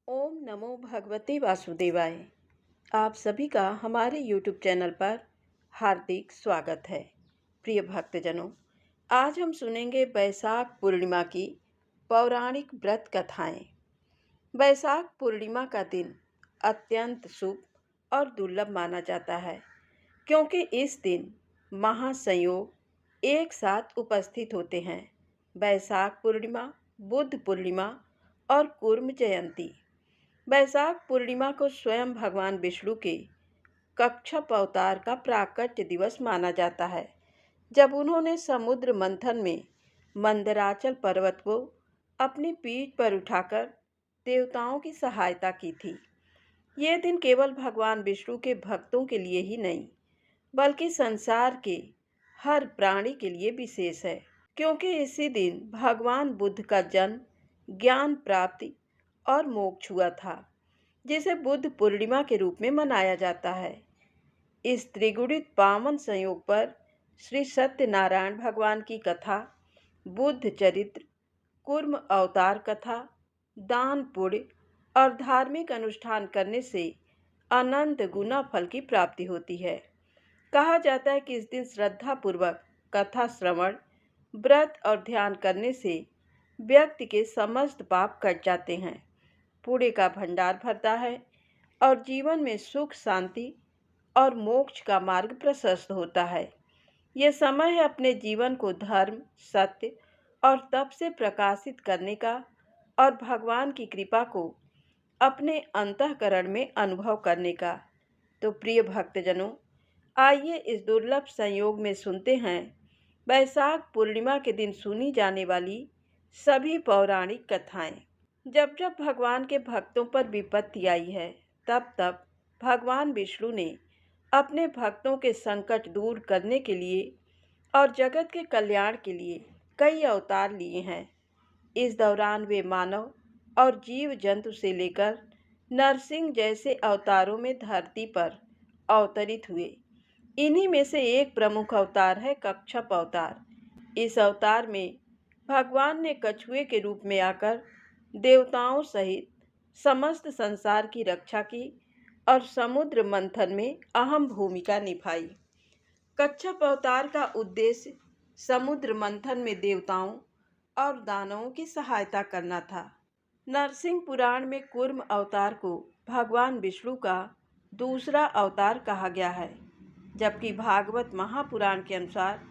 ओम नमो भगवते वासुदेवाय। आप सभी का हमारे YouTube चैनल पर हार्दिक स्वागत है। प्रिय भक्तजनों, आज हम सुनेंगे बैसाख पूर्णिमा की पौराणिक व्रत कथाएं। बैसाख पूर्णिमा का दिन अत्यंत शुभ और दुर्लभ माना जाता है, क्योंकि इस दिन महासंयोग एक साथ उपस्थित होते हैं। बैसाख पूर्णिमा, बुद्ध पूर्णिमा और कूर्म जयंती। बैसाख पूर्णिमा को स्वयं भगवान विष्णु के कच्छप अवतार का प्राकट्य दिवस माना जाता है, जब उन्होंने समुद्र मंथन में मंदराचल पर्वत को अपनी पीठ पर उठाकर देवताओं की सहायता की थी। ये दिन केवल भगवान विष्णु के भक्तों के लिए ही नहीं, बल्कि संसार के हर प्राणी के लिए विशेष है, क्योंकि इसी दिन भगवान बुद्ध का जन्म, ज्ञान प्राप्ति और मोक्ष हुआ था, जिसे बुद्ध पूर्णिमा के रूप में मनाया जाता है। इस त्रिगुणित पावन संयोग पर श्री सत्यनारायण भगवान की कथा, बुद्ध चरित्र, कूर्म अवतार कथा, दान पुण्य और धार्मिक अनुष्ठान करने से अनंत गुना फल की प्राप्ति होती है। कहा जाता है कि इस दिन श्रद्धापूर्वक कथा श्रवण, व्रत और ध्यान करने से व्यक्ति के समस्त पाप कट जाते हैं, पुण्य का भंडार भरता है और जीवन में सुख, शांति और मोक्ष का मार्ग प्रशस्त होता है। ये समय है अपने जीवन को धर्म, सत्य और तप से प्रकाशित करने का और भगवान की कृपा को अपने अंतःकरण में अनुभव करने का। तो प्रिय भक्तजनों, आइए इस दुर्लभ संयोग में सुनते हैं बैसाख पूर्णिमा के दिन सुनी जाने वाली सभी पौराणिक कथाएं। जब जब भगवान के भक्तों पर विपत्ति आई है, तब तब भगवान विष्णु ने अपने भक्तों के संकट दूर करने के लिए और जगत के कल्याण के लिए कई अवतार लिए हैं। इस दौरान वे मानव और जीव जंतु से लेकर नरसिंह जैसे अवतारों में धरती पर अवतरित हुए। इन्हीं में से एक प्रमुख अवतार है कच्छप अवतार। इस अवतार में भगवान ने कछुए के रूप में आकर देवताओं सहित समस्त संसार की रक्षा की और समुद्र मंथन में अहम भूमिका निभाई। कच्छप अवतार का उद्देश्य समुद्र मंथन में देवताओं और दानवों की सहायता करना था। नरसिंह पुराण में कूर्म अवतार को भगवान विष्णु का दूसरा अवतार कहा गया है, जबकि भागवत महापुराण के अनुसार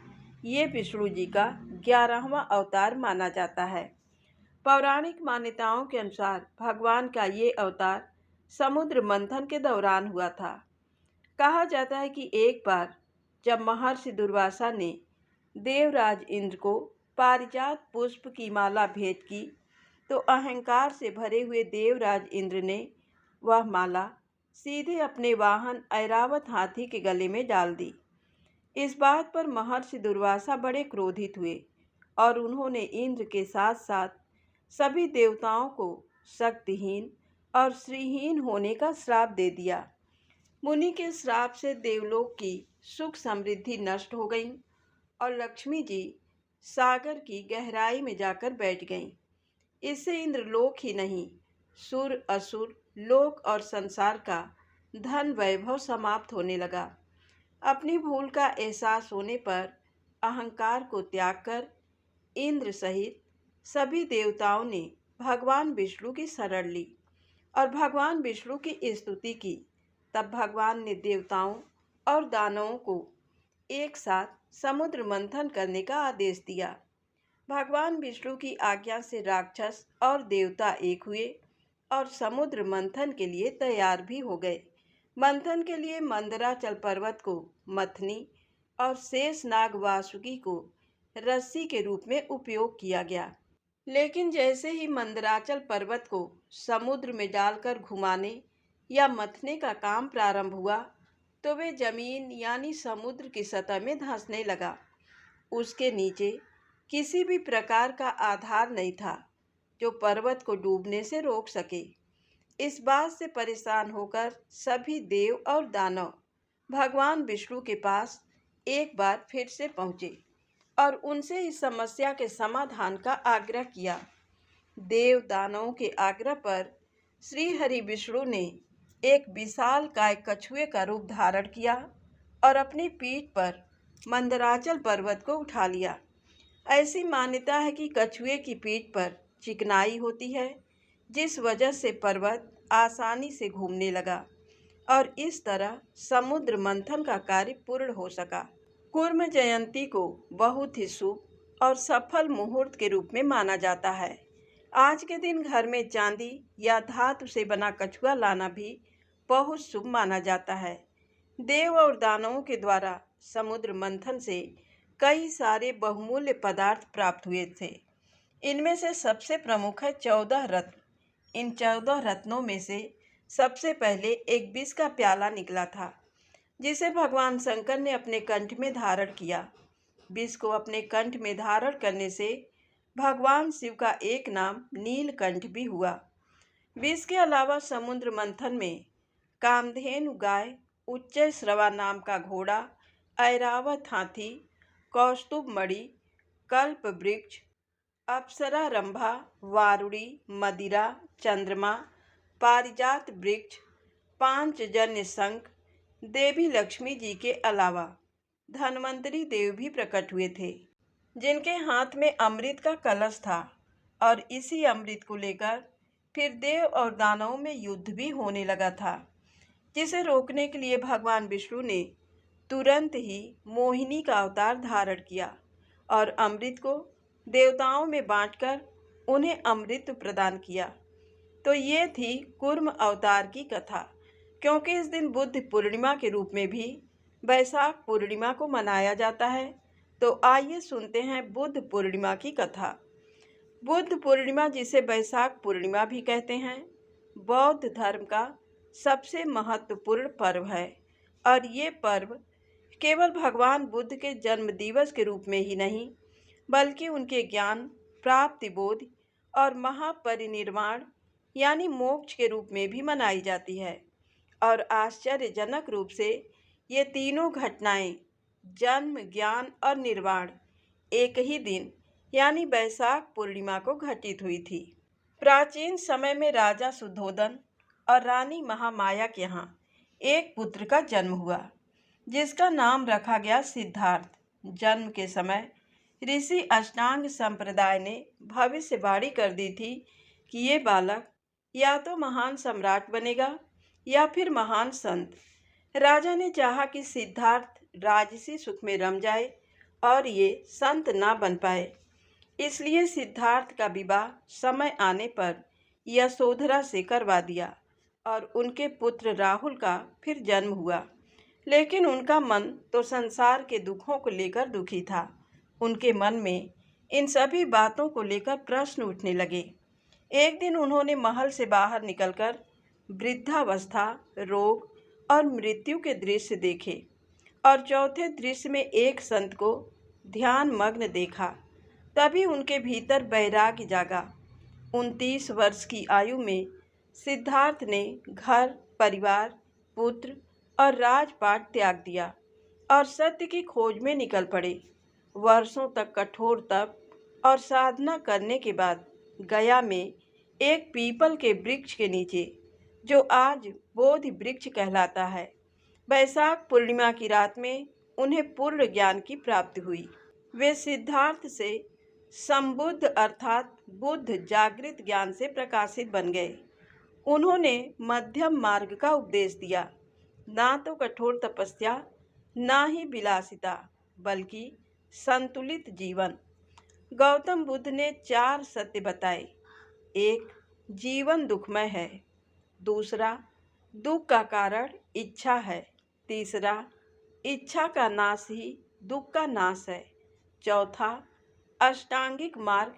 ये विष्णु जी का 11वां अवतार माना जाता है। पौराणिक मान्यताओं के अनुसार भगवान का ये अवतार समुद्र मंथन के दौरान हुआ था। कहा जाता है कि एक बार जब महर्षि दुर्वासा ने देवराज इंद्र को पारिजात पुष्प की माला भेंट की, तो अहंकार से भरे हुए देवराज इंद्र ने वह माला सीधे अपने वाहन ऐरावत हाथी के गले में डाल दी। इस बात पर महर्षि दुर्वासा बड़े क्रोधित हुए और उन्होंने इंद्र के साथ साथ सभी देवताओं को शक्तिहीन और श्रीहीन होने का श्राप दे दिया। मुनि के श्राप से देवलोक की सुख समृद्धि नष्ट हो गई और लक्ष्मी जी सागर की गहराई में जाकर बैठ गईं। इससे इंद्रलोक ही नहीं, सुर, असुर लोक और संसार का धन वैभव समाप्त होने लगा। अपनी भूल का एहसास होने पर अहंकार को त्याग कर इंद्र सहित सभी देवताओं ने भगवान विष्णु की शरण ली और भगवान विष्णु की स्तुति की। तब भगवान ने देवताओं और दानवों को एक साथ समुद्र मंथन करने का आदेश दिया। भगवान विष्णु की आज्ञा से राक्षस और देवता एक हुए और समुद्र मंथन के लिए तैयार भी हो गए। मंथन के लिए मंदराचल पर्वत को मथनी और शेषनाग वासुकी को रस्सी के रूप में उपयोग किया गया। लेकिन जैसे ही मंदराचल पर्वत को समुद्र में डालकर घुमाने या मथने का काम प्रारंभ हुआ, तो वे जमीन यानी समुद्र की सतह में धंसने लगा। उसके नीचे किसी भी प्रकार का आधार नहीं था जो पर्वत को डूबने से रोक सके। इस बात से परेशान होकर सभी देव और दानव भगवान विष्णु के पास एक बार फिर से पहुँचे और उनसे इस समस्या के समाधान का आग्रह किया। देव दानवों के आग्रह पर श्री हरि विष्णु ने एक विशालकाय कछुए का रूप धारण किया और अपनी पीठ पर मंदराचल पर्वत को उठा लिया। ऐसी मान्यता है कि कछुए की पीठ पर चिकनाई होती है, जिस वजह से पर्वत आसानी से घूमने लगा और इस तरह समुद्र मंथन का कार्य पूर्ण हो सका। कूर्म जयंती को बहुत ही शुभ और सफल मुहूर्त के रूप में माना जाता है। आज के दिन घर में चांदी या धातु से बना कछुआ लाना भी बहुत शुभ माना जाता है। देव और दानवों के द्वारा समुद्र मंथन से कई सारे बहुमूल्य पदार्थ प्राप्त हुए थे। इनमें से सबसे प्रमुख है 14 रत्न। इन 14 रत्नों में से सबसे पहले एक विष का प्याला निकला था, जिसे भगवान शंकर ने अपने कंठ में धारण किया। विष को अपने कंठ में धारण करने से भगवान शिव का एक नाम नीलकंठ भी हुआ। विष के अलावा समुद्र मंथन में कामधेनु गाय, उच्च श्रवा नाम का घोड़ा, ऐरावत हाथी, कौस्तुभ मणि, कल्प वृक्ष, अप्सरा रंभा, वारुणी, मदिरा, चंद्रमा, पारिजात वृक्ष, पांचजन्य शंख, देवी लक्ष्मी जी के अलावा धन्वंतरी देव भी प्रकट हुए थे, जिनके हाथ में अमृत का कलश था और इसी अमृत को लेकर फिर देव और दानवों में युद्ध भी होने लगा था, जिसे रोकने के लिए भगवान विष्णु ने तुरंत ही मोहिनी का अवतार धारण किया और अमृत को देवताओं में बांटकर उन्हें अमृत प्रदान किया। तो ये थी कूर्म अवतार की कथा। क्योंकि इस दिन बुद्ध पूर्णिमा के रूप में भी वैशाख पूर्णिमा को मनाया जाता है, तो आइए सुनते हैं बुद्ध पूर्णिमा की कथा। बुद्ध पूर्णिमा, जिसे वैशाख पूर्णिमा भी कहते हैं, बौद्ध धर्म का सबसे महत्वपूर्ण पर्व है और ये पर्व केवल भगवान बुद्ध के जन्म दिवस के रूप में ही नहीं, बल्कि उनके ज्ञान प्राप्ति, बोध और महापरिनिर्वाण यानी मोक्ष के रूप में भी मनाई जाती है। और आश्चर्यजनक रूप से ये तीनों घटनाएं, जन्म, ज्ञान और निर्वाण, एक ही दिन यानी वैशाख पूर्णिमा को घटित हुई थी। प्राचीन समय में राजा शुद्धोधन और रानी महामाया के यहाँ एक पुत्र का जन्म हुआ, जिसका नाम रखा गया सिद्धार्थ। जन्म के समय ऋषि अष्टांग संप्रदाय ने भविष्यवाणी कर दी थी कि ये बालक या तो महान सम्राट बनेगा या फिर महान संत। राजा ने चाहा कि सिद्धार्थ राजसी सुख में रम जाए और ये संत ना बन पाए, इसलिए सिद्धार्थ का विवाह समय आने पर यशोधरा से करवा दिया और उनके पुत्र राहुल का फिर जन्म हुआ। लेकिन उनका मन तो संसार के दुखों को लेकर दुखी था। उनके मन में इन सभी बातों को लेकर प्रश्न उठने लगे। एक दिन उन्होंने महल से बाहर निकलकर वृद्धावस्था, रोग और मृत्यु के दृश्य देखे और चौथे दृश्य में एक संत को ध्यान मग्न देखा। तभी उनके भीतर वैराग्य जागा। 29 वर्ष की आयु में सिद्धार्थ ने घर, परिवार, पुत्र और राजपाट त्याग दिया और सत्य की खोज में निकल पड़े। वर्षों तक कठोर तप और साधना करने के बाद गया में एक पीपल के वृक्ष के नीचे, जो आज बोधि वृक्ष कहलाता है, वैशाख पूर्णिमा की रात में उन्हें पूर्ण ज्ञान की प्राप्ति हुई। वे सिद्धार्थ से संबुद्ध अर्थात बुद्ध जागृत ज्ञान से प्रकाशित बन गए। उन्होंने मध्यम मार्ग का उपदेश दिया, ना तो कठोर तपस्या, ना ही विलासिता, बल्कि संतुलित जीवन। गौतम बुद्ध ने 4 सत्य बताए। 1, जीवन दुखमय है। दूसरा, दुख का कारण इच्छा है। तीसरा, इच्छा का नाश ही दुख का नाश है। चौथा, अष्टांगिक मार्ग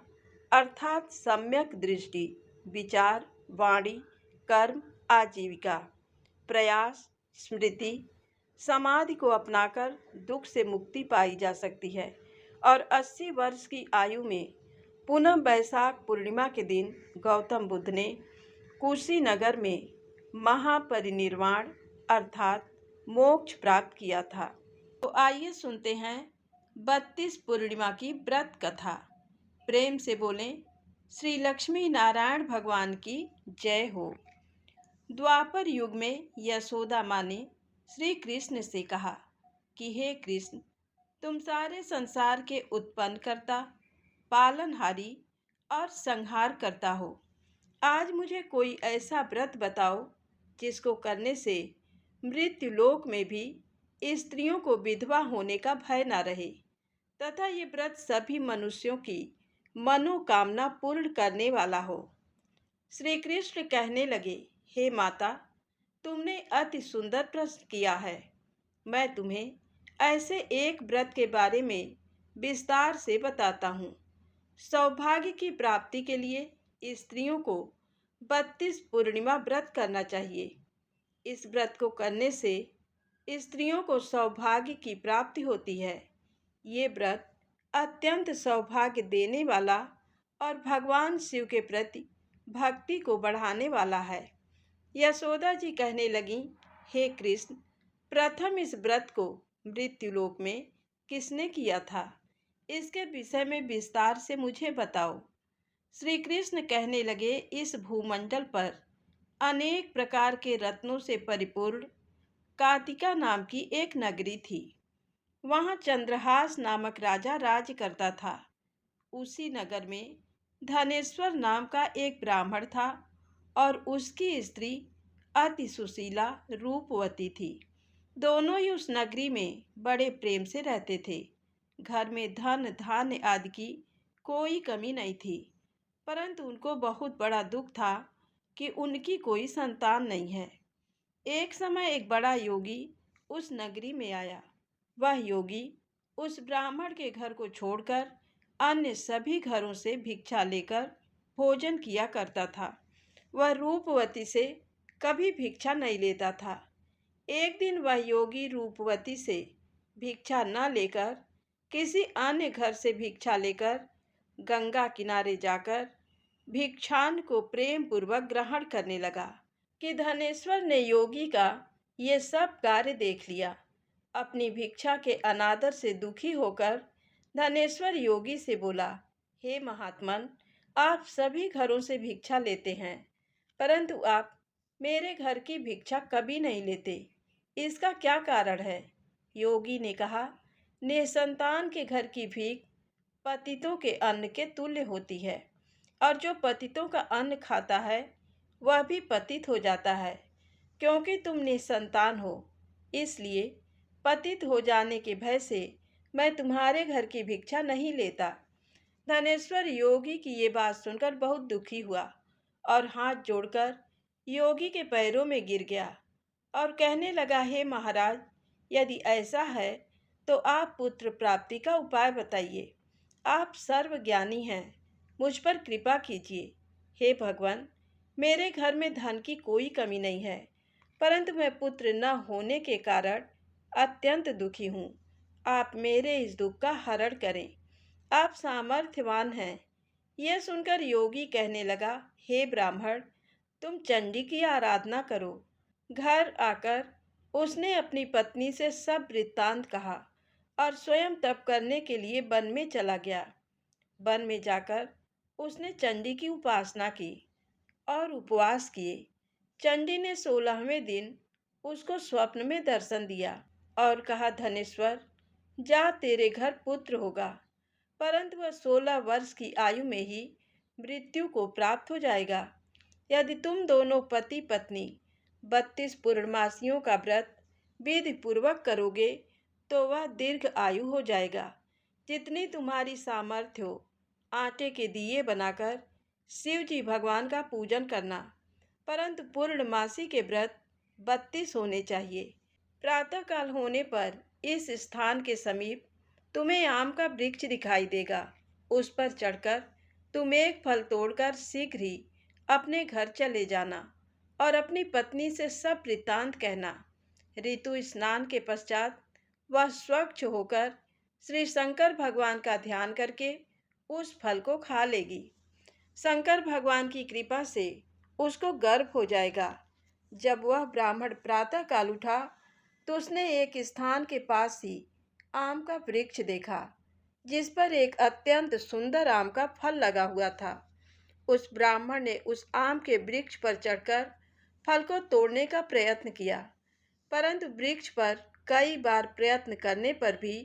अर्थात सम्यक दृष्टि, विचार, वाणी, कर्म, आजीविका, प्रयास, स्मृति, समाधि को अपनाकर दुख से मुक्ति पाई जा सकती है। और 80 वर्ष की आयु में पुनः वैशाख पूर्णिमा के दिन गौतम बुद्ध ने कुशीनगर में महापरिनिर्वाण अर्थात मोक्ष प्राप्त किया था। तो आइए सुनते हैं 32 पूर्णिमा की व्रत कथा। प्रेम से बोलें, श्री लक्ष्मी नारायण भगवान की जय हो। द्वापर युग में यशोदा माँ ने श्री कृष्ण से कहा कि हे कृष्ण, तुम सारे संसार के उत्पन्न करता, पालनहारी और संहार करता हो। आज मुझे कोई ऐसा व्रत बताओ जिसको करने से मृत्यु लोक में भी स्त्रियों को विधवा होने का भय न रहे तथा ये व्रत सभी मनुष्यों की मनोकामना पूर्ण करने वाला हो। श्री कृष्ण कहने लगे, हे माता, तुमने अति सुंदर प्रश्न किया है। मैं तुम्हें ऐसे एक व्रत के बारे में विस्तार से बताता हूँ। सौभाग्य की प्राप्ति के लिए स्त्रियों को 32 पूर्णिमा व्रत करना चाहिए। इस व्रत को करने से स्त्रियों को सौभाग्य की प्राप्ति होती है। ये व्रत अत्यंत सौभाग्य देने वाला और भगवान शिव के प्रति भक्ति को बढ़ाने वाला है। यशोदा जी कहने लगीं, हे कृष्ण, प्रथम इस व्रत को मृत्युलोक में किसने किया था? इसके विषय में विस्तार से मुझे बताओ। श्री कृष्ण कहने लगे, इस भूमंडल पर अनेक प्रकार के रत्नों से परिपूर्ण कातिका नाम की एक नगरी थी। वहाँ चंद्रहास नामक राजा राज्य करता था। उसी नगर में धनेश्वर नाम का एक ब्राह्मण था और उसकी स्त्री अति सुशीला रूपवती थी। दोनों ही उस नगरी में बड़े प्रेम से रहते थे। घर में धन धान्य आदि की कोई कमी नहीं थी, परंतु उनको बहुत बड़ा दुख था कि उनकी कोई संतान नहीं है। एक समय एक बड़ा योगी उस नगरी में आया। वह योगी उस ब्राह्मण के घर को छोड़कर अन्य सभी घरों से भिक्षा लेकर भोजन किया करता था। वह रूपवती से कभी भिक्षा नहीं लेता था। एक दिन वह योगी रूपवती से भिक्षा न लेकर किसी अन्य घर से भिक्षा लेकर गंगा किनारे जाकर भिक्षान को प्रेम पूर्वक ग्रहण करने लगा कि धनेश्वर ने योगी का ये सब कार्य देख लिया। अपनी भिक्षा के अनादर से दुखी होकर धनेश्वर योगी से बोला, हे महात्मन, आप सभी घरों से भिक्षा लेते हैं, परंतु आप मेरे घर की भिक्षा कभी नहीं लेते। इसका क्या कारण है? योगी ने कहा, निसंतान के घर की भीख पतितों के अन्न के तुल्य होती है, और जो पतितों का अन्न खाता है वह भी पतित हो जाता है। क्योंकि तुम निसंतान हो, इसलिए पतित हो जाने के भय से मैं तुम्हारे घर की भिक्षा नहीं लेता। धनेश्वर योगी की ये बात सुनकर बहुत दुखी हुआ और हाथ जोड़कर योगी के पैरों में गिर गया और कहने लगा, हे महाराज, यदि ऐसा है तो आप पुत्र प्राप्ति का उपाय बताइए। आप सर्वज्ञानी हैं, मुझ पर कृपा कीजिए। हे भगवान, मेरे घर में धन की कोई कमी नहीं है, परंतु मैं पुत्र न होने के कारण अत्यंत दुखी हूँ। आप मेरे इस दुख का हरण करें। आप सामर्थ्यवान हैं। यह सुनकर योगी कहने लगा, हे ब्राह्मण, तुम चंडी की आराधना करो। घर आकर उसने अपनी पत्नी से सब वृत्तांत कहा और स्वयं तप करने के लिए वन में चला गया। वन में जाकर उसने चंडी की उपासना की और उपवास किए। चंडी ने 16वें दिन उसको स्वप्न में दर्शन दिया और कहा, धनेश्वर, जा, तेरे घर पुत्र होगा, परंतु वह 16 वर्ष की आयु में ही मृत्यु को प्राप्त हो जाएगा। यदि तुम दोनों पति पत्नी 32 पूर्णमासियों का व्रत विधि पूर्वक करोगे तो वह दीर्घ आयु हो जाएगा। जितनी तुम्हारी सामर्थ्य हो, आटे के दिए बनाकर शिव जी भगवान का पूजन करना, परंतु पूर्णमासी के व्रत 32 होने चाहिए। प्रातःकाल होने पर इस स्थान के समीप तुम्हें आम का वृक्ष दिखाई देगा। उस पर चढ़कर तुम एक फल तोड़कर शीघ्र ही अपने घर चले जाना और अपनी पत्नी से सब वृत्तांत कहना। ऋतु स्नान के पश्चात वह स्वच्छ होकर श्री शंकर भगवान का ध्यान करके उस फल को खा लेगी। शंकर भगवान की कृपा से उसको गर्भ हो जाएगा। जब वह ब्राह्मण प्रातःकाल उठा तो उसने एक स्थान के पास ही आम का वृक्ष देखा, जिस पर एक अत्यंत सुंदर आम का फल लगा हुआ था। उस ब्राह्मण ने उस आम के वृक्ष पर चढ़कर फल को तोड़ने का प्रयत्न किया, परंतु वृक्ष पर कई बार प्रयत्न करने पर भी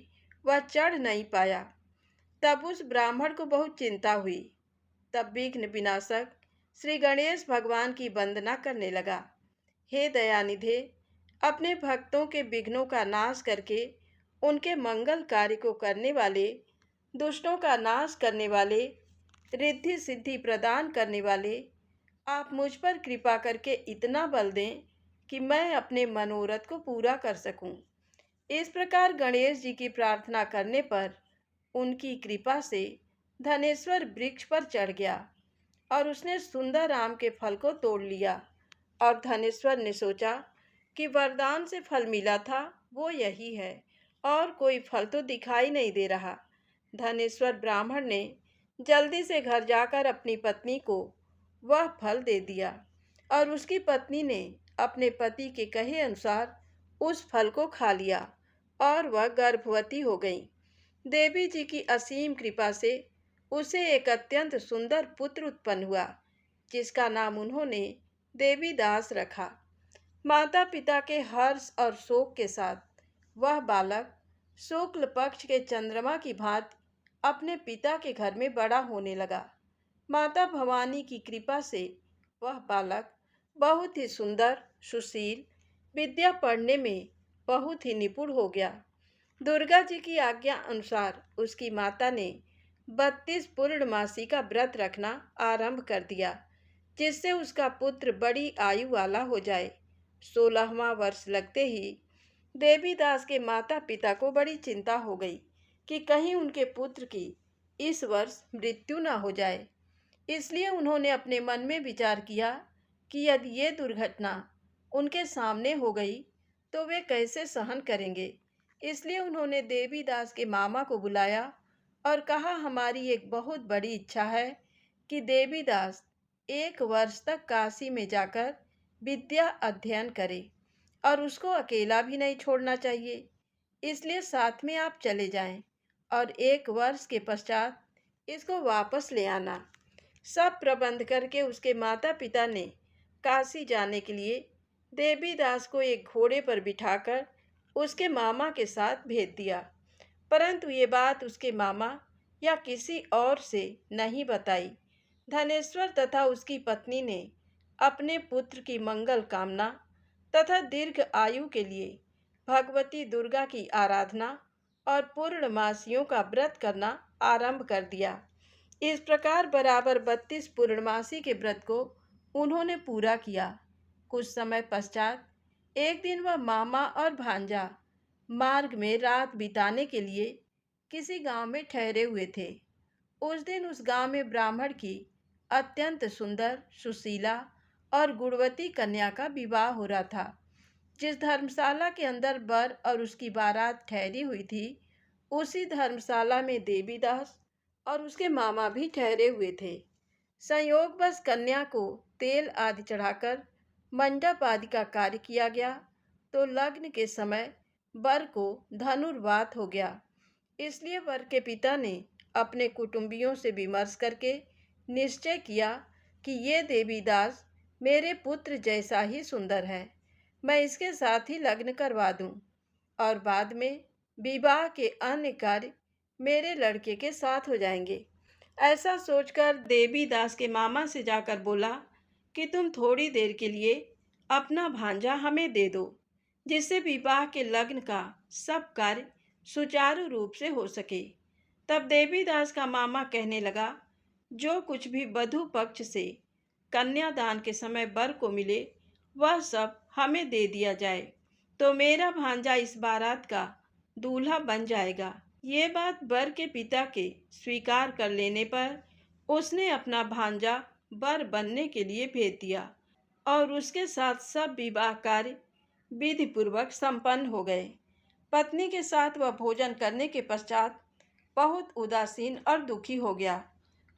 वह चढ़ नहीं पाया। तब उस ब्राह्मण को बहुत चिंता हुई। तब विघ्न विनाशक श्री गणेश भगवान की वंदना करने लगा। हे दयानिधे, अपने भक्तों के विघ्नों का नाश करके उनके मंगल कार्य को करने वाले, दुष्टों का नाश करने वाले, रिद्धि सिद्धि प्रदान करने वाले, आप मुझ पर कृपा करके इतना बल दें कि मैं अपने मनोरथ को पूरा कर सकूं। इस प्रकार गणेश जी की प्रार्थना करने पर उनकी कृपा से धनेश्वर वृक्ष पर चढ़ गया और उसने सुंदर आम के फल को तोड़ लिया। और धनेश्वर ने सोचा कि वरदान से फल मिला था वो यही है, और कोई फल तो दिखाई नहीं दे रहा। धनेश्वर ब्राह्मण ने जल्दी से घर जाकर अपनी पत्नी को वह फल दे दिया और उसकी पत्नी ने अपने पति के कहे अनुसार उस फल को खा लिया और वह गर्भवती हो गई। देवी जी की असीम कृपा से उसे एक अत्यंत सुंदर पुत्र उत्पन्न हुआ, जिसका नाम उन्होंने देवीदास रखा। माता पिता के हर्ष और शोक के साथ वह बालक शुक्ल पक्ष के चंद्रमा की भांति अपने पिता के घर में बड़ा होने लगा। माता भवानी की कृपा से वह बालक बहुत ही सुंदर, सुशील, विद्या पढ़ने में बहुत ही निपुण हो गया। दुर्गा जी की आज्ञा अनुसार उसकी माता ने 32 पूर्णमासी का व्रत रखना आरंभ कर दिया, जिससे उसका पुत्र बड़ी आयु वाला हो जाए। 16वां वर्ष लगते ही देवीदास के माता पिता को बड़ी चिंता हो गई कि कहीं उनके पुत्र की इस वर्ष मृत्यु न हो जाए। इसलिए उन्होंने अपने मन में विचार किया कि यदि ये दुर्घटना उनके सामने हो गई तो वे कैसे सहन करेंगे। इसलिए उन्होंने देवीदास के मामा को बुलाया और कहा, हमारी एक बहुत बड़ी इच्छा है कि देवीदास 1 वर्ष तक काशी में जाकर विद्या अध्ययन करे और उसको अकेला भी नहीं छोड़ना चाहिए। इसलिए साथ में आप चले जाएं और 1 वर्ष के पश्चात इसको वापस ले आना। सब प्रबंध करके उसके माता पिता ने काशी जाने के लिए देवीदास को एक घोड़े पर बिठाकर उसके मामा के साथ भेज दिया। परंतु ये बात उसके मामा या किसी और से नहीं बताई। धनेश्वर तथा उसकी पत्नी ने अपने पुत्र की मंगल कामना तथा दीर्घ आयु के लिए भगवती दुर्गा की आराधना और पूर्णमासियों का व्रत करना आरंभ कर दिया। इस प्रकार बराबर 32 पूर्णमासी के व्रत को उन्होंने पूरा किया। कुछ समय पश्चात एक दिन वह मामा और भांजा मार्ग में रात बिताने के लिए किसी गांव में ठहरे हुए थे। उस दिन उस गांव में ब्राह्मण की अत्यंत सुंदर, सुशीला और गुणवती कन्या का विवाह हो रहा था। जिस धर्मशाला के अंदर वर और उसकी बारात ठहरी हुई थी, उसी धर्मशाला में देवीदास और उसके मामा भी ठहरे हुए थे। संयोगवश कन्या को तेल आदि चढ़ाकर मंडप आदि का कार्य किया गया तो लग्न के समय वर को धनुर्वात हो गया। इसलिए वर के पिता ने अपने कुटुंबियों से विमर्श करके निश्चय किया कि ये देवीदास मेरे पुत्र जैसा ही सुंदर है, मैं इसके साथ ही लग्न करवा दूं और बाद में विवाह के अन्य कार्य मेरे लड़के के साथ हो जाएंगे। ऐसा सोचकर देवीदास के मामा से जाकर बोला कि तुम थोड़ी देर के लिए अपना भांजा हमें दे दो, जिससे विवाह के लग्न का सब कार्य सुचारू रूप से हो सके। तब देवीदास का मामा कहने लगा, जो कुछ भी वधू पक्ष से कन्यादान के समय वर को मिले वह सब हमें दे दिया जाए, तो मेरा भांजा इस बारात का दूल्हा बन जाएगा। ये बात वर के पिता के स्वीकार कर लेने पर उसने अपना भांजा वर बनने के लिए भेज दिया और उसके साथ सब विवाह कार्य विधि पूर्वक संपन्न हो गए। पत्नी के साथ वह भोजन करने के पश्चात बहुत उदासीन और दुखी हो गया।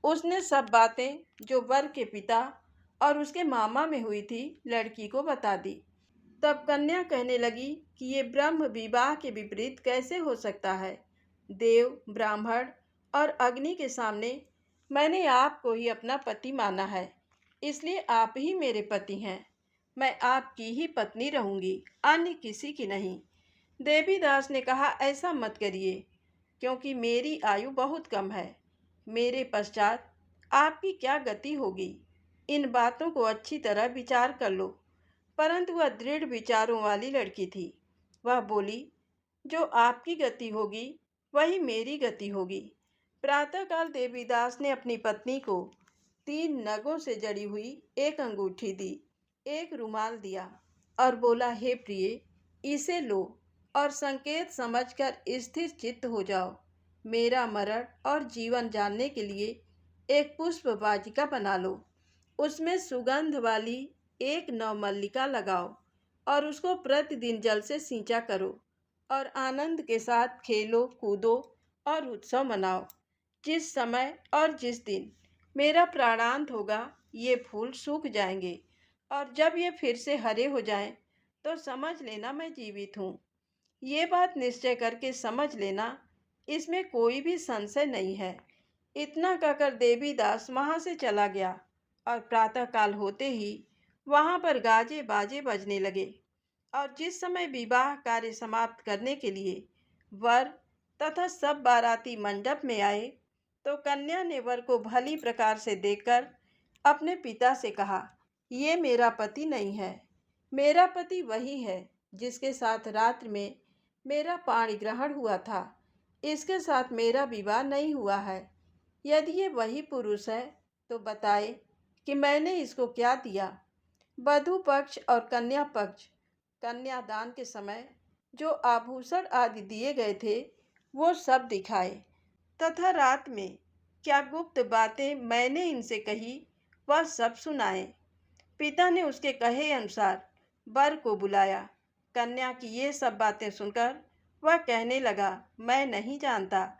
उसने सब बातें जो वर के पिता और उसके मामा में हुई थी लड़की को बता दी। तब कन्या कहने लगी कि ये ब्रह्म विवाह के विपरीत कैसे हो सकता है। देव, ब्राह्मण और अग्नि के सामने मैंने आपको ही अपना पति माना है, इसलिए आप ही मेरे पति हैं। मैं आपकी ही पत्नी रहूंगी, अन्य किसी की नहीं। देवीदास ने कहा, ऐसा मत करिए, क्योंकि मेरी आयु बहुत कम है। मेरे पश्चात आपकी क्या गति होगी, इन बातों को अच्छी तरह विचार कर लो। परंतु वह दृढ़ विचारों वाली लड़की थी। वह बोली, जो आपकी गति होगी वही मेरी गति होगी। प्रातःकाल देवीदास ने अपनी पत्नी को 3 नगों से जड़ी हुई एक अंगूठी दी, एक रुमाल दिया और बोला, हे प्रिय, इसे लो और संकेत समझकर स्थिर चित्त हो जाओ। मेरा मरण और जीवन जानने के लिए एक पुष्प वाटिका बना लो। उसमें सुगंध वाली एक नवमल्लिका लगाओ और उसको प्रतिदिन जल से सींचा करो और आनंद के साथ खेलो, कूदो और उत्सव मनाओ। जिस समय और जिस दिन मेरा प्राणांत होगा, ये फूल सूख जाएंगे और जब ये फिर से हरे हो जाएं, तो समझ लेना मैं जीवित हूँ। ये बात निश्चय करके समझ लेना, इसमें कोई भी संशय नहीं है। इतना कहकर देवीदास वहाँ से चला गया और प्रातःकाल होते ही वहाँ पर गाजे बाजे बजने लगे। और जिस समय विवाह कार्य समाप्त करने के लिए वर तथा सब बाराती मंडप में आए, तो कन्या ने वर को भली प्रकार से देखकर अपने पिता से कहा, ये मेरा पति नहीं है। मेरा पति वही है जिसके साथ रात्र में मेरा पाणी ग्रहण हुआ था। इसके साथ मेरा विवाह नहीं हुआ है। यदि ये वही पुरुष है तो बताए कि मैंने इसको क्या दिया। वधू पक्ष और कन्या पक्ष कन्यादान के समय जो आभूषण आदि दिए गए थे, वो सब दिखाए तथा रात में क्या गुप्त बातें मैंने इनसे कही, वह सब सुनाए। पिता ने उसके कहे अनुसार वर को बुलाया। कन्या की ये सब बातें सुनकर वह कहने लगा, मैं नहीं जानता।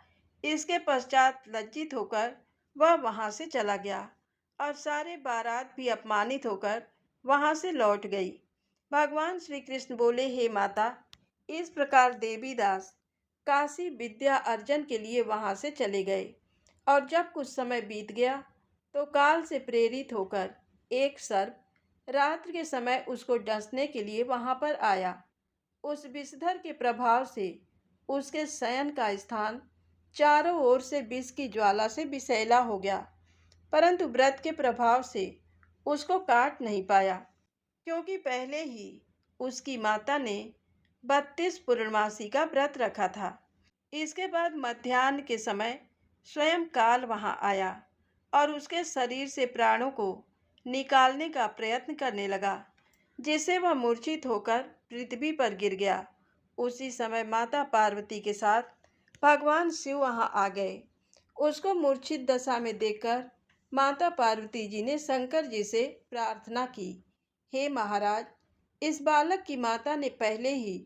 इसके पश्चात लज्जित होकर वह वहाँ से चला गया और सारे बारात भी अपमानित होकर वहाँ से लौट गई। भगवान श्री कृष्ण बोले, हे माता, इस प्रकार देवीदास काशी विद्या अर्जन के लिए वहाँ से चले गए। और जब कुछ समय बीत गया तो काल से प्रेरित होकर एक सर्प रात्रि के समय उसको डसने के लिए वहाँ पर आया। उस विषधर के प्रभाव से उसके शयन का स्थान चारों ओर से विष की ज्वाला से विषैला हो गया, परंतु व्रत के प्रभाव से उसको काट नहीं पाया, क्योंकि पहले ही उसकी माता ने 32 पूर्णमासी का व्रत रखा था। इसके बाद मध्याह्न के समय स्वयं काल वहाँ आया और उसके शरीर से प्राणों को निकालने का प्रयत्न करने लगा, जिससे वह मूर्छित होकर पृथ्वी पर गिर गया। उसी समय माता पार्वती के साथ भगवान शिव वहाँ आ गए। उसको मूर्छित दशा में देखकर माता पार्वती जी ने शंकर जी से प्रार्थना की, हे महाराज, इस बालक की माता ने पहले ही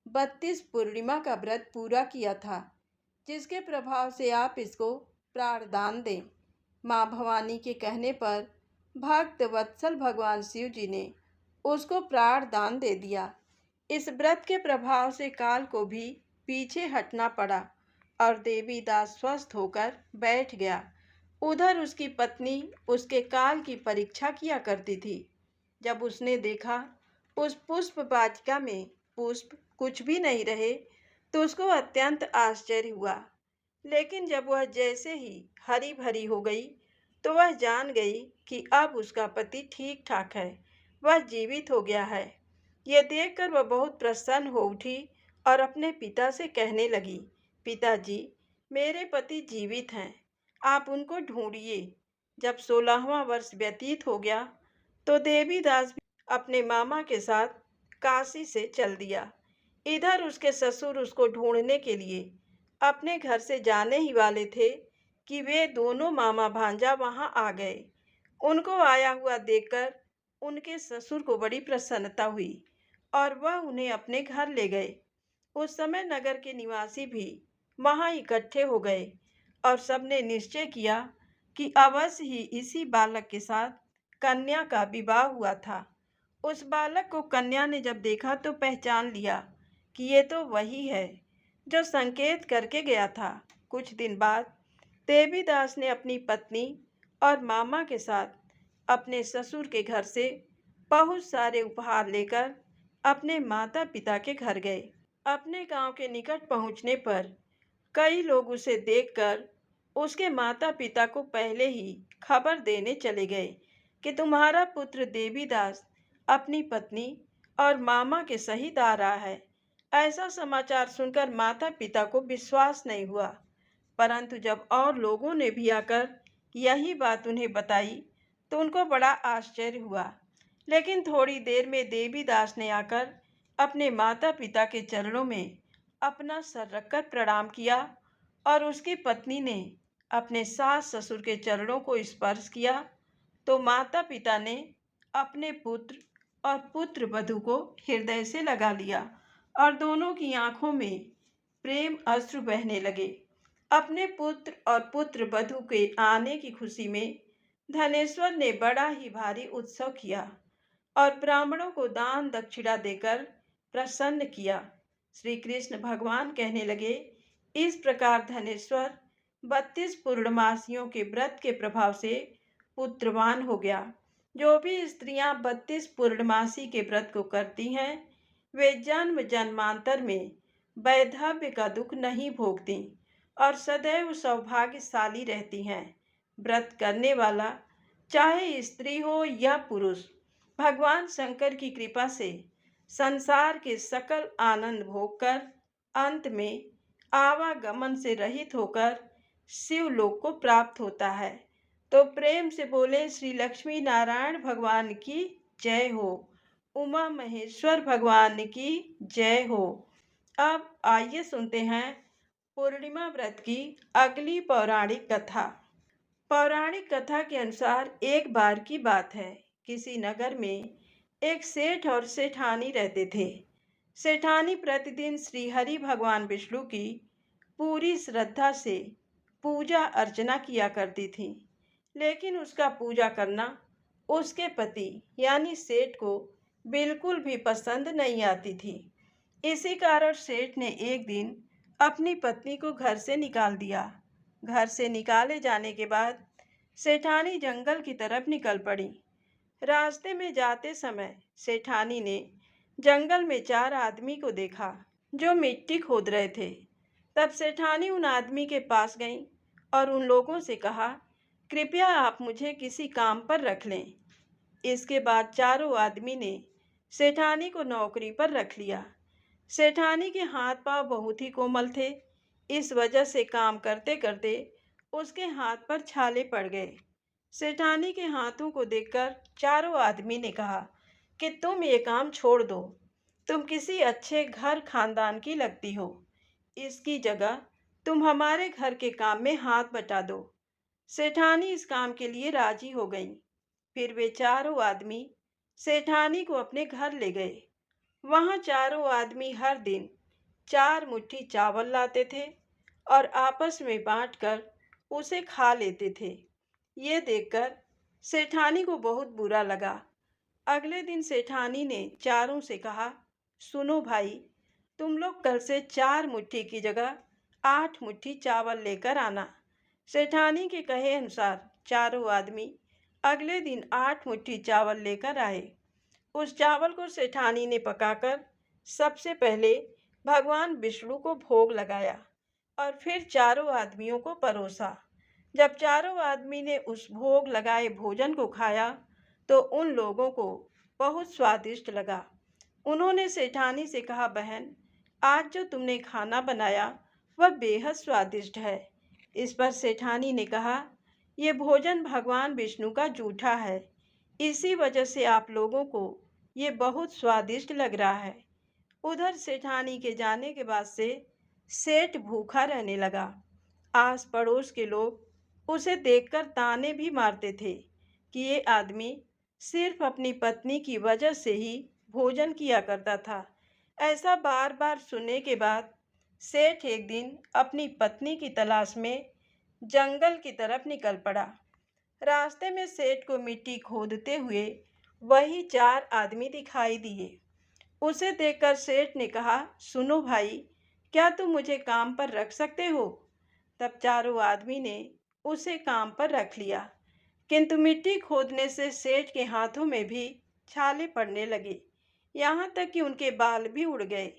32 पूर्णिमा का व्रत पूरा किया था, जिसके प्रभाव से आप इसको प्राणदान दें। माँ भवानी के कहने पर भक्त वत्सल भगवान शिव जी ने उसको प्राणदान दे दिया। इस व्रत के प्रभाव से काल को भी पीछे हटना पड़ा और देवीदास स्वस्थ होकर बैठ गया। उधर उसकी पत्नी उसके काल की परीक्षा किया करती थी। जब उसने देखा उस पुष्प वाटिका में पुष्प कुछ भी नहीं रहे, तो उसको अत्यंत आश्चर्य हुआ। लेकिन जब वह जैसे ही हरी भरी हो गई, तो वह जान गई कि अब उसका पति ठीक ठाक है, वह जीवित हो गया है। यह देखकर वह बहुत प्रसन्न हो उठी और अपने पिता से कहने लगी, पिताजी, मेरे पति जीवित हैं, आप उनको ढूंढिए। जब 16वां वर्ष व्यतीत हो गया तो देवीदास भी अपने मामा के साथ काशी से चल दिया। इधर उसके ससुर उसको ढूंढने के लिए अपने घर से जाने ही वाले थे कि वे दोनों मामा भांजा वहां आ गए। उनको आया हुआ देखकर उनके ससुर को बड़ी प्रसन्नता हुई और वह उन्हें अपने घर ले गए। उस समय नगर के निवासी भी वहां इकट्ठे हो गए और सबने निश्चय किया कि अवश्य ही इसी बालक के साथ कन्या का विवाह हुआ था। उस बालक को कन्या ने जब देखा तो पहचान लिया कि ये तो वही है जो संकेत करके गया था। कुछ दिन बाद देवीदास ने अपनी पत्नी और मामा के साथ अपने ससुर के घर से बहुत सारे उपहार लेकर अपने माता पिता के घर गए। अपने गांव के निकट पहुंचने पर कई लोग उसे देखकर उसके माता पिता को पहले ही खबर देने चले गए कि तुम्हारा पुत्र देवीदास अपनी पत्नी और मामा के सहित आ रहा है। ऐसा समाचार सुनकर माता पिता को विश्वास नहीं हुआ, परंतु जब और लोगों ने भी आकर यही बात उन्हें बताई तो उनको बड़ा आश्चर्य हुआ। लेकिन थोड़ी देर में देवीदास ने आकर अपने माता पिता के चरणों में अपना सर रखकर प्रणाम किया और उसकी पत्नी ने अपने सास ससुर के चरणों को स्पर्श किया तो माता पिता ने अपने पुत्र और पुत्र वधू को हृदय से लगा लिया और दोनों की आंखों में प्रेम अश्रु बहने लगे। अपने पुत्र और पुत्र वधू के आने की खुशी में धनेश्वर ने बड़ा ही भारी उत्सव किया और ब्राह्मणों को दान दक्षिणा देकर प्रसन्न किया। श्री कृष्ण भगवान कहने लगे, इस प्रकार धनेश्वर 32 पूर्णमासियों के व्रत के प्रभाव से पुत्रवान हो गया। जो भी स्त्रियां 32 पूर्णमासी के व्रत को करती हैं वे जन्म जन्मांतर में वैधव्य का दुख नहीं भोगती और सदैव सौभाग्यशाली रहती हैं। व्रत करने वाला चाहे स्त्री हो या पुरुष भगवान शंकर की कृपा से संसार के सकल आनंद भोगकर अंत में आवागमन से रहित होकर शिवलोक को प्राप्त होता है। तो प्रेम से बोले श्री लक्ष्मी नारायण भगवान की जय हो, उमा महेश्वर भगवान की जय हो। अब आइए सुनते हैं पूर्णिमा व्रत की अगली पौराणिक कथा। पौराणिक कथा के अनुसार एक बार की बात है, किसी नगर में एक सेठ और सेठानी रहते थे। सेठानी प्रतिदिन श्री हरि भगवान विष्णु की पूरी श्रद्धा से पूजा अर्चना किया करती थी, लेकिन उसका पूजा करना उसके पति यानी सेठ को बिल्कुल भी पसंद नहीं आती थी। इसी कारण सेठ ने एक दिन अपनी पत्नी को घर से निकाल दिया। घर से निकाले जाने के बाद सेठानी जंगल की तरफ निकल पड़ी। रास्ते में जाते समय सेठानी ने जंगल में 4 आदमी को देखा जो मिट्टी खोद रहे थे। तब सेठानी उन आदमी के पास गई और उन लोगों से कहा, कृपया आप मुझे किसी काम पर रख लें। इसके बाद चारों आदमी ने सेठानी को नौकरी पर रख लिया। सेठानी के हाथ पांव बहुत ही कोमल थे, इस वजह से काम करते करते उसके हाथ पर छाले पड़ गए। सेठानी के हाथों को देखकर चारों आदमी ने कहा कि तुम ये काम छोड़ दो, तुम किसी अच्छे घर खानदान की लगती हो, इसकी जगह तुम हमारे घर के काम में हाथ बटा दो। सेठानी इस काम के लिए राजी हो गई। फिर वे चारों आदमी सेठानी को अपने घर ले गए। वहां चारों आदमी हर दिन 4 मुट्ठी चावल लाते थे और आपस में बांटकर उसे खा लेते थे। ये देखकर सेठानी को बहुत बुरा लगा। अगले दिन सेठानी ने चारों से कहा, सुनो भाई, तुम लोग कल से 4 मुट्ठी की जगह 8 मुट्ठी चावल लेकर आना। सेठानी के कहे अनुसार चारों आदमी अगले दिन 8 मुट्ठी चावल लेकर आए। उस चावल को सेठानी ने पकाकर सबसे पहले भगवान विष्णु को भोग लगाया और फिर चारों आदमियों को परोसा। जब चारों आदमी ने उस भोग लगाए भोजन को खाया तो उन लोगों को बहुत स्वादिष्ट लगा। उन्होंने सेठानी से कहा, बहन, आज जो तुमने खाना बनाया वह बेहद स्वादिष्ट है। इस पर सेठानी ने कहा, यह भोजन भगवान विष्णु का जूठा है, इसी वजह से आप लोगों को ये बहुत स्वादिष्ट लग रहा है। उधर सेठानी के जाने के बाद से सेठ भूखा रहने लगा। आस पड़ोस के लोग उसे देखकर ताने भी मारते थे कि ये आदमी सिर्फ अपनी पत्नी की वजह से ही भोजन किया करता था। ऐसा बार बार सुनने के बाद सेठ एक दिन अपनी पत्नी की तलाश में जंगल की तरफ निकल पड़ा। रास्ते में सेठ को मिट्टी खोदते हुए वही 4 आदमी दिखाई दिए। उसे देखकर सेठ ने कहा, सुनो भाई, क्या तुम मुझे काम पर रख सकते हो? तब चारों आदमी ने उसे काम पर रख लिया, किंतु मिट्टी खोदने से सेठ के हाथों में भी छाले पड़ने लगे, यहाँ तक कि उनके बाल भी उड़ गए।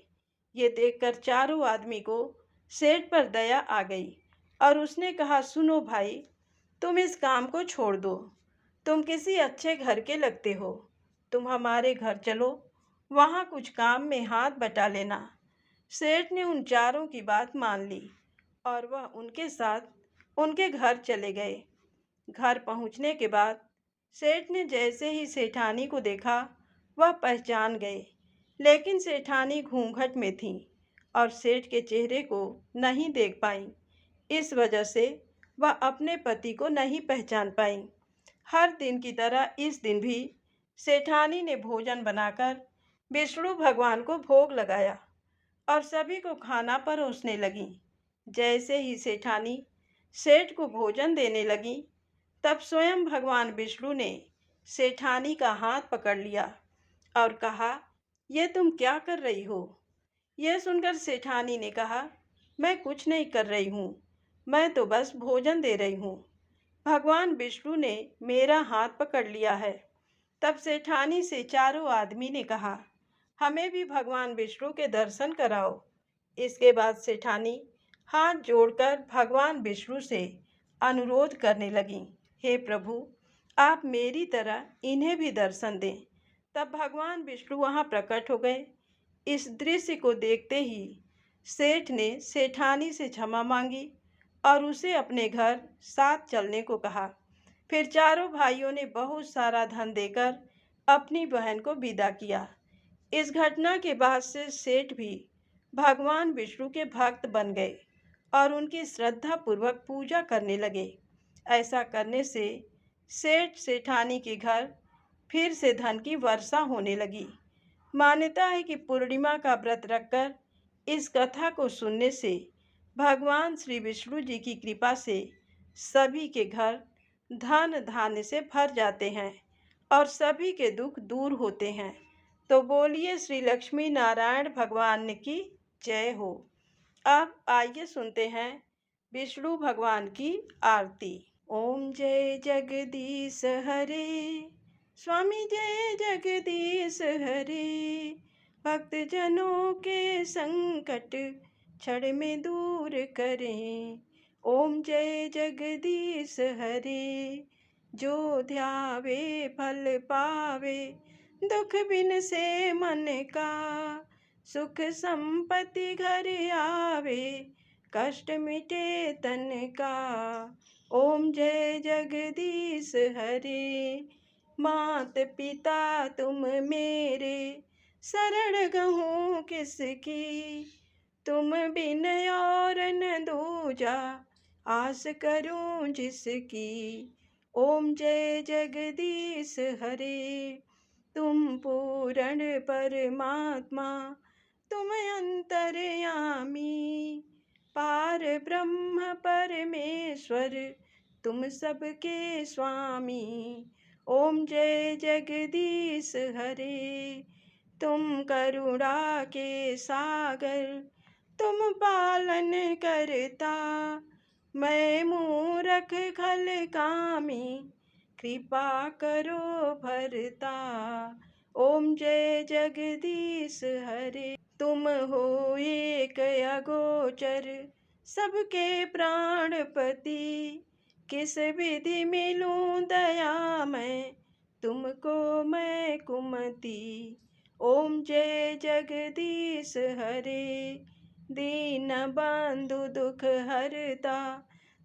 ये देखकर चारों आदमी को सेठ पर दया आ गई और उसने कहा, सुनो भाई, तुम इस काम को छोड़ दो। तुम किसी अच्छे घर के लगते हो। तुम हमारे घर चलो, वहाँ कुछ काम में हाथ बटा लेना। सेठ ने उन चारों की बात मान ली और वह उनके साथ उनके घर चले गए। घर पहुंचने के बाद सेठ ने जैसे ही सेठानी को देखा, वह पहचान गए, लेकिन सेठानी घूंघट में थी और सेठ के चेहरे को नहीं देख पाई। इस वजह से वह अपने पति को नहीं पहचान पाई। हर दिन की तरह इस दिन भी सेठानी ने भोजन बनाकर विष्णु भगवान को भोग लगाया और सभी को खाना परोसने लगी। जैसे ही सेठानी सेठ को भोजन देने लगी, तब स्वयं भगवान विष्णु ने सेठानी का हाथ पकड़ लिया और कहा, ये तुम क्या कर रही हो? यह सुनकर सेठानी ने कहा, मैं कुछ नहीं कर रही हूँ, मैं तो बस भोजन दे रही हूँ। भगवान विष्णु ने मेरा हाथ पकड़ लिया है। तब सेठानी से चारों आदमी ने कहा, हमें भी भगवान विष्णु के दर्शन कराओ। इसके बाद सेठानी हाथ जोड़कर भगवान विष्णु से अनुरोध करने लगी, हे प्रभु, आप मेरी तरह इन्हें भी दर्शन दें। तब भगवान विष्णु वहाँ प्रकट हो गए। इस दृश्य को देखते ही सेठ ने सेठानी से क्षमा मांगी और उसे अपने घर साथ चलने को कहा। फिर चारों भाइयों ने बहुत सारा धन देकर अपनी बहन को विदा किया। इस घटना के बाद से सेठ भी भगवान विष्णु के भक्त बन गए और उनकी श्रद्धा पूर्वक पूजा करने लगे। ऐसा करने से सेठ सेठानी के घर फिर से धन की वर्षा होने लगी। मान्यता है कि पूर्णिमा का व्रत रखकर इस कथा को सुनने से भगवान श्री विष्णु जी की कृपा से सभी के घर धन धान्य से भर जाते हैं और सभी के दुख दूर होते हैं। तो बोलिए श्री लक्ष्मी नारायण भगवान की जय हो। अब आइए सुनते हैं विष्णु भगवान की आरती। ओम जय जगदीश हरे, स्वामी जय जगदीश हरे। भक्त जनों के संकट क्षण में दूर करें। ओम जय जगदीश हरे, जो ध्यावे फल पावे, दुख बिन से मन का, सुख संपत्ति घर आवे, कष्ट मिटे तन का। ओम जय जगदीश हरे, मात पिता तुम मेरे, शरण गहूँ किसकी, तुम बिन और न दूजा, आस करूं जिसकी। ओम जय जगदीश हरे, तुम पूर्ण परमात्मा, तुम अंतर्यामी, पार ब्रह्म परमेश्वर, तुम सबके स्वामी। ओम जय जगदीश हरे, तुम करुणा के सागर, तुम पालन करता, मैं मूरख खल कामी, कृपा करो भरता। ओम जय जगदीश हरे, तुम हो एक अगोचर, सबके प्राणपति, किस विधि मिलूं दया मैं, तुमको मैं कुमति। ओम जय जगदीश हरे, दीन बंधु दुख हरता,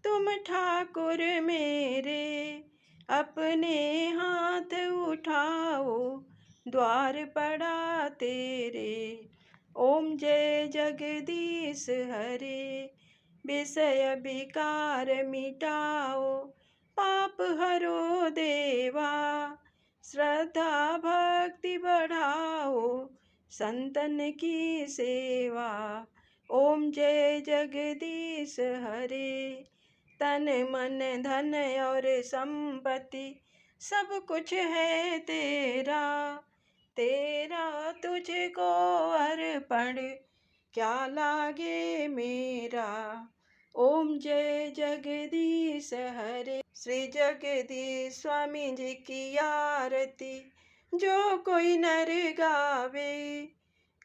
तुम ठाकुर मेरे, अपने हाथ उठाओ, द्वार पड़ा तेरे। ओम जय जगदीश हरे, विषय विकार मिटाओ, पाप हरो देवा, श्रद्धा भक्ति बढ़ाओ, संतन की सेवा। ओम जय जगदीश हरे, तन मन धन और संपत्ति सब कुछ है तेरा, तेरा तुझको अर्पण, क्या लागे मेरा। ओम जय जगदीश हरे, श्री जगदीश स्वामी जी की आरती, जो कोई नर गावे,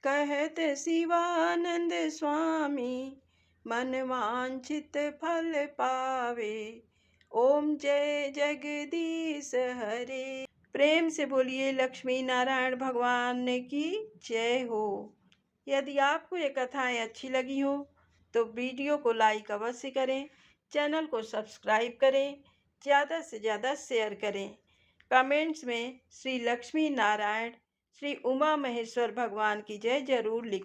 कहत शिवानंद स्वामी, मन वांछित फल पावे। ओम जय जगदीश हरे। प्रेम से बोलिए लक्ष्मी नारायण भगवान की जय हो। यदि आपको ये कथाएं अच्छी लगी हो तो वीडियो को लाइक अवश्य करें, चैनल को सब्सक्राइब करें, ज़्यादा से ज़्यादा शेयर करें। कमेंट्स में श्री लक्ष्मी नारायण, श्री उमा महेश्वर भगवान की जय जरूर लिखें।